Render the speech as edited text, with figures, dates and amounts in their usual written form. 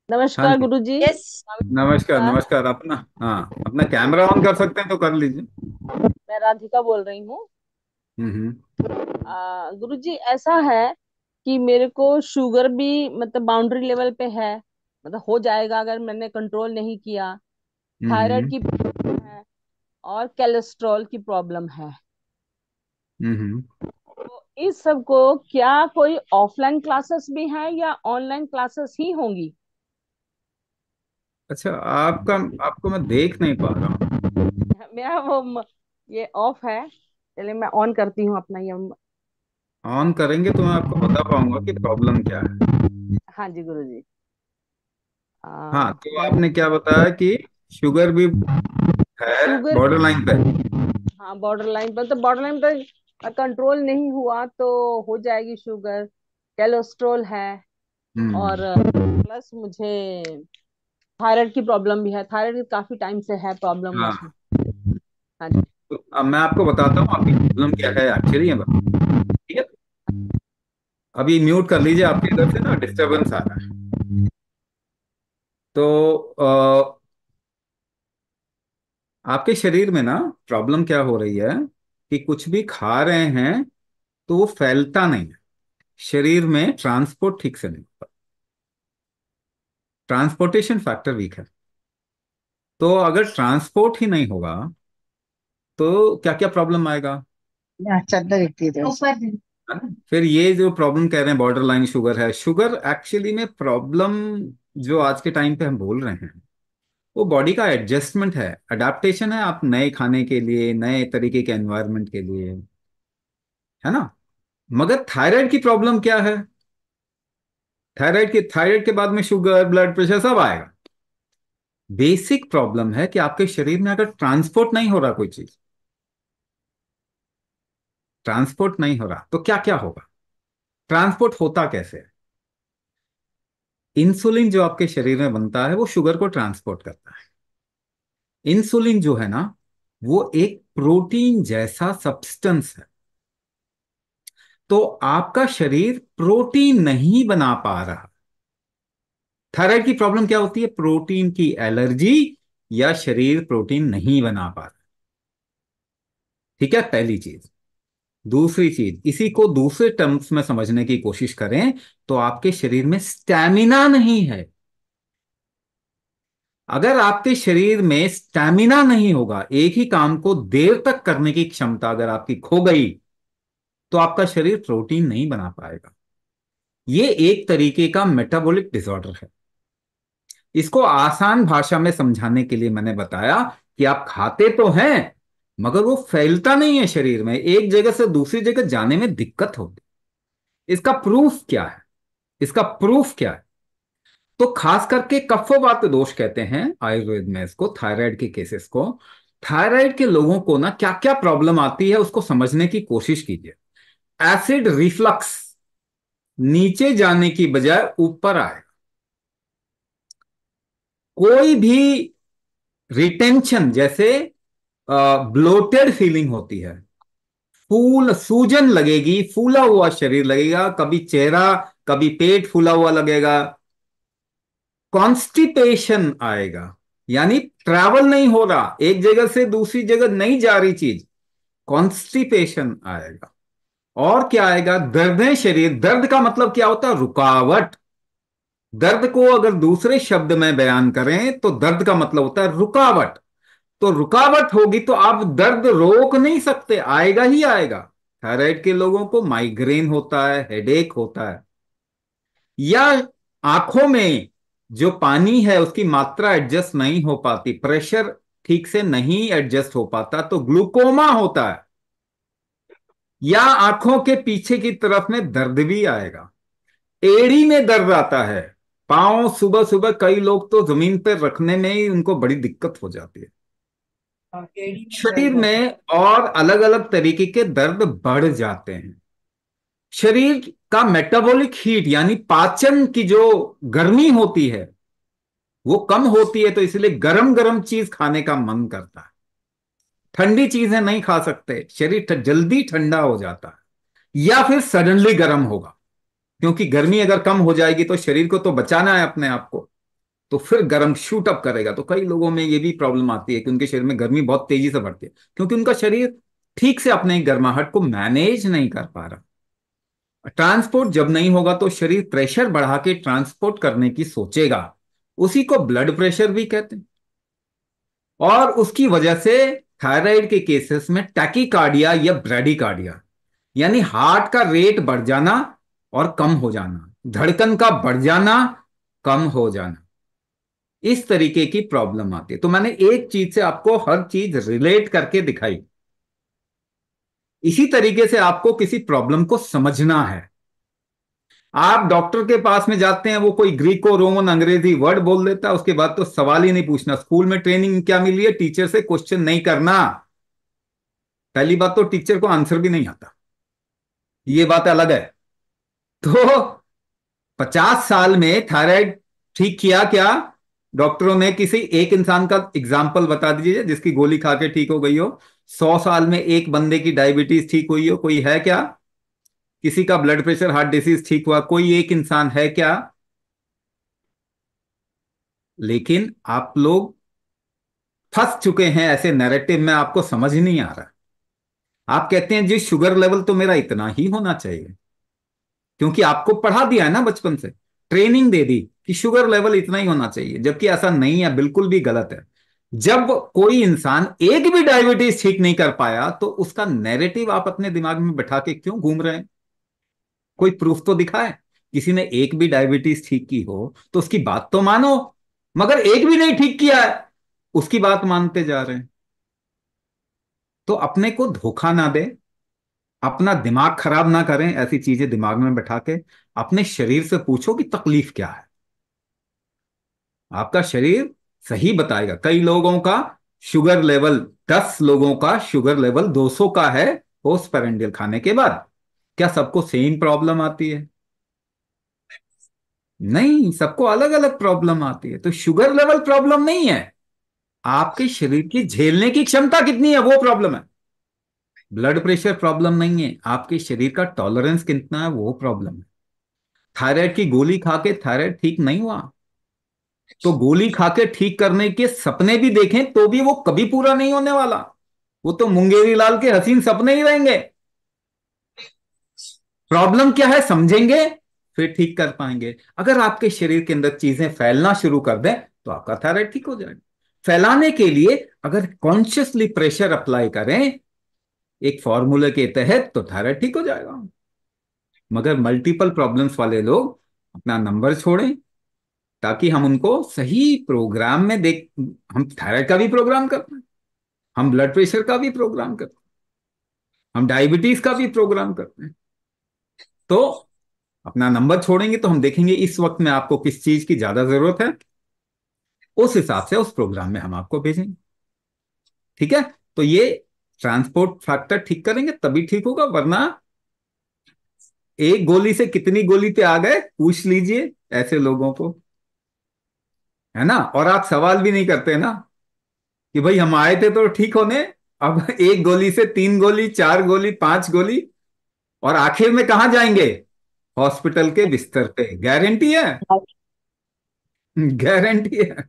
हाँ नमस्कार जी। गुरुजी। यस। नमस्कार नमस्कार। नमस्कार। अपना, हाँ, अपना कैमरा ऑन कर सकते हैं तो कर लीजिए। मैं राधिका बोल रही हूँ। हम्म। गुरुजी, ऐसा है कि मेरे को शुगर भी मतलब बाउंड्री लेवल पे है। मतलब हो जाएगा अगर मैंने कंट्रोल नहीं किया। थायराइड हम्म। की प्रॉब्लम है और कोलेस्ट्रॉल की प्रॉब्लम है। हम्म। तो इस सब को क्या कोई ऑफलाइन क्लासेस भी हैं या ऑनलाइन क्लासेस ही होंगी? अच्छा, आपका, आपको मैं देख नहीं पा रहा हूँ। मेरा ये ऑफ है। चलिए मैं ऑन करती हूँ अपना ये। ऑन करेंगे तो मैं आपको बता पाऊंगा कि प्रॉब्लम क्या है। हाँ जी गुरुजी। हाँ, तो मैं आपने क्या बताया कि शुगर भी है शुगर बॉर्डर लाइन पे। हाँ, बॉर्डर लाइन पर, तो बॉर्डर लाइन पर कंट्रोल नहीं हुआ तो हो जाएगी शुगर। कोलेस्ट्रॉल है। और हम्म। प्लस मुझे थायराइड की प्रॉब्लम भी है। थायराइड काफी टाइम से है प्रॉब्लम मुझे। हाँ, हाँ जी। तो अब मैं आपको बताता हूँ आपकी प्रॉब्लम क्या है एक्चुअली। ठीक है, अभी म्यूट कर लीजिए, आपके इधर से ना डिस्टरबेंस आ रहा है। तो आपके शरीर में ना प्रॉब्लम क्या हो रही है कि कुछ भी खा रहे हैं तो वो फैलता नहीं है। शरीर में ट्रांसपोर्ट ठीक से नहीं होता, ट्रांसपोर्टेशन फैक्टर वीक है। तो अगर ट्रांसपोर्ट ही नहीं होगा तो क्या क्या प्रॉब्लम आएगा। चादर इतनी देर से। ऊपर है ना? फिर ये जो प्रॉब्लम कह रहे हैं बॉर्डर लाइन शुगर है, शुगर एक्चुअली में प्रॉब्लम जो आज के टाइम पे हम बोल रहे हैं वो बॉडी का एडजस्टमेंट है, अडेप्टेशन है, आप नए खाने के लिए, नए तरीके के एनवायरनमेंट के लिए, है ना। मगर थायराइड की प्रॉब्लम क्या है। थायराइड के बाद में शुगर, ब्लड प्रेशर सब आएगा। बेसिक प्रॉब्लम है कि आपके शरीर में अगर ट्रांसपोर्ट नहीं हो रहा, कोई चीज ट्रांसपोर्ट नहीं हो रहा तो क्या क्या होगा। ट्रांसपोर्ट होता कैसे है। इंसुलिन जो आपके शरीर में बनता है वो शुगर को ट्रांसपोर्ट करता है। इंसुलिन जो है ना, वो एक प्रोटीन जैसा सब्सटेंस है। तो आपका शरीर प्रोटीन नहीं बना पा रहा। थायराइड की प्रॉब्लम क्या होती है, प्रोटीन की एलर्जी या शरीर प्रोटीन नहीं बना पा रहा। ठीक है, पहली चीज। दूसरी चीज, इसी को दूसरे टर्म्स में समझने की कोशिश करें तो आपके शरीर में स्टैमिना नहीं है। अगर आपके शरीर में स्टैमिना नहीं होगा, एक ही काम को देर तक करने की क्षमता अगर आपकी खो गई तो आपका शरीर प्रोटीन नहीं बना पाएगा। ये एक तरीके का मेटाबॉलिक डिसऑर्डर है। इसको आसान भाषा में समझाने के लिए मैंने बताया कि आप खाते तो हैं मगर वो फैलता नहीं है शरीर में, एक जगह से दूसरी जगह जाने में दिक्कत होती है। इसका प्रूफ क्या है, इसका प्रूफ क्या है। तो खास करके कफवात दोष कहते हैं आयुर्वेद में इसको, थायराइड के केसेस को। थायराइड के लोगों को ना क्या क्या प्रॉब्लम आती है उसको समझने की कोशिश कीजिए। एसिड रिफ्लक्स, नीचे जाने की बजाय ऊपर आए। कोई भी रिटेंशन, जैसे ब्लोटेड फीलिंग होती है, फूल सूजन लगेगी, फूला हुआ शरीर लगेगा, कभी चेहरा, कभी पेट फूला हुआ लगेगा। कॉन्स्टिपेशन आएगा, यानी ट्रैवल नहीं हो रहा, एक जगह से दूसरी जगह नहीं जा रही चीज, कॉन्स्टिपेशन आएगा। और क्या आएगा, दर्दें शरीर। दर्द का मतलब क्या होता है, रुकावट। दर्द को अगर दूसरे शब्द में बयान करें तो दर्द का मतलब होता है रुकावट। तो रुकावट होगी तो आप दर्द रोक नहीं सकते, आएगा ही आएगा। थायराइड के लोगों को माइग्रेन होता है, हेडेक होता है, या आंखों में जो पानी है उसकी मात्रा एडजस्ट नहीं हो पाती, प्रेशर ठीक से नहीं एडजस्ट हो पाता तो ग्लूकोमा होता है, या आंखों के पीछे की तरफ में दर्द भी आएगा। एड़ी में दर्द आता है, पांव सुबह सुबह कई लोग तो जमीन पर रखने में ही उनको बड़ी दिक्कत हो जाती है। एड़ी में शरीर दर्द में और अलग अलग तरीके के दर्द बढ़ जाते हैं। शरीर का मेटाबॉलिक हीट यानी पाचन की जो गर्मी होती है वो कम होती है, तो इसलिए गरम गरम चीज खाने का मन करता है। ठंडी चीजें नहीं खा सकते, शरीर जल्दी ठंडा हो जाता है, या फिर सडनली गर्म होगा। क्योंकि गर्मी अगर कम हो जाएगी तो शरीर को तो बचाना है अपने आप को। तो फिर गर्म शूट अप करेगा। तो कई लोगों में ये भी प्रॉब्लम आती है कि उनके शरीर में गर्मी बहुत तेजी से बढ़ती है, क्योंकि उनका शरीर ठीक से अपने गर्माहट को मैनेज नहीं कर पा रहा। ट्रांसपोर्ट जब नहीं होगा तो शरीर प्रेशर बढ़ा के ट्रांसपोर्ट करने की सोचेगा। उसी को ब्लड प्रेशर भी कहते हैं। और उसकी वजह से थायराइड के केसेस में टैकीकार्डिया या ब्रैडीकार्डिया, यानी हार्ट का रेट बढ़ जाना और कम हो जाना, धड़कन का बढ़ जाना, कम हो जाना, इस तरीके की प्रॉब्लम आती है। तो मैंने एक चीज से आपको हर चीज रिलेट करके दिखाई। इसी तरीके से आपको किसी प्रॉब्लम को समझना है। आप डॉक्टर के पास में जाते हैं, वो कोई ग्रीको रोमन अंग्रेजी वर्ड बोल देता है, उसके बाद तो सवाल ही नहीं पूछना। स्कूल में ट्रेनिंग क्या मिली है? टीचर से क्वेश्चन नहीं करना। पहली बात तो टीचर को आंसर भी नहीं आता, ये बात अलग है। तो 50 साल में थायराइड ठीक किया क्या डॉक्टरों ने? किसी एक इंसान का एग्जाम्पल बता दीजिए जिसकी गोली खा के ठीक हो गई हो। 100 साल में एक बंदे की डायबिटीज ठीक हुई हो, कोई है क्या? किसी का ब्लड प्रेशर हार्ट डिसीज ठीक हुआ, कोई एक इंसान है क्या? लेकिन आप लोग फंस चुके हैं ऐसे नैरेटिव में, आपको समझ नहीं आ रहा। आप कहते हैं जी शुगर लेवल तो मेरा इतना ही होना चाहिए, क्योंकि आपको पढ़ा दिया है ना बचपन से, ट्रेनिंग दे दी कि शुगर लेवल इतना ही होना चाहिए, जबकि ऐसा नहीं है, बिल्कुल भी गलत है। जब कोई इंसान एक भी डायबिटीज ठीक नहीं कर पाया तो उसका नैरेटिव आप अपने दिमाग में बैठा के क्यों घूम रहे हैं? कोई प्रूफ तो दिखाए। किसी ने एक भी डायबिटीज ठीक की हो तो उसकी बात तो मानो, मगर एक भी नहीं ठीक किया है, उसकी बात मानते जा रहे हैं। तो अपने को धोखा ना दे, अपना दिमाग खराब ना करें ऐसी चीजें दिमाग में बैठा के। अपने शरीर से पूछो कि तकलीफ क्या है, आपका शरीर सही बताएगा। कई लोगों का शुगर लेवल, 10 लोगों का शुगर लेवल 200 का है पोस्टपेरेंडियल खाने के बाद। क्या सबको सेम प्रॉब्लम आती है? नहीं, सबको अलग अलग प्रॉब्लम आती है। तो शुगर लेवल प्रॉब्लम नहीं है, आपके शरीर की झेलने की क्षमता कितनी है वो प्रॉब्लम है। ब्लड प्रेशर प्रॉब्लम नहीं है, आपके शरीर का टॉलरेंस कितना है वो प्रॉब्लम है। थायराइड की गोली खा के थायराइड ठीक नहीं हुआ, तो गोली खा के ठीक करने के सपने भी देखें तो भी वो कभी पूरा नहीं होने वाला। वो तो मुंगेरी लाल के हसीन सपने ही रहेंगे। प्रॉब्लम क्या है समझेंगे, फिर ठीक कर पाएंगे। अगर आपके शरीर के अंदर चीजें फैलना शुरू कर दें तो आपका थायराइड ठीक हो जाएगा। फैलाने के लिए अगर कॉन्शियसली प्रेशर अप्लाई करें एक फॉर्मूले के तहत तो थायराइड ठीक हो जाएगा। मगर मल्टीपल प्रॉब्लम्स वाले लोग अपना नंबर छोड़ें, ताकि हम उनको सही प्रोग्राम में देख। हम थायराइड का भी प्रोग्राम करते हैं, हम ब्लड प्रेशर का भी प्रोग्राम करते हैं, हम डायबिटीज का भी प्रोग्राम करते हैं। तो अपना नंबर छोड़ेंगे तो हम देखेंगे इस वक्त में आपको किस चीज की ज्यादा जरूरत है, उस हिसाब से उस प्रोग्राम में हम आपको भेजेंगे। ठीक है? तो ये ट्रांसपोर्ट फैक्टर ठीक करेंगे तभी ठीक होगा, वरना एक गोली से कितनी गोली पे आ गए पूछ लीजिए ऐसे लोगों को, है ना? और आप सवाल भी नहीं करते ना कि भाई हम आए थे तो ठीक होने, अब एक गोली से 3 गोली, 4 गोली, 5 गोली, और आखिर में कहां जाएंगे? हॉस्पिटल के बिस्तर पे। गारंटी है? गारंटी है।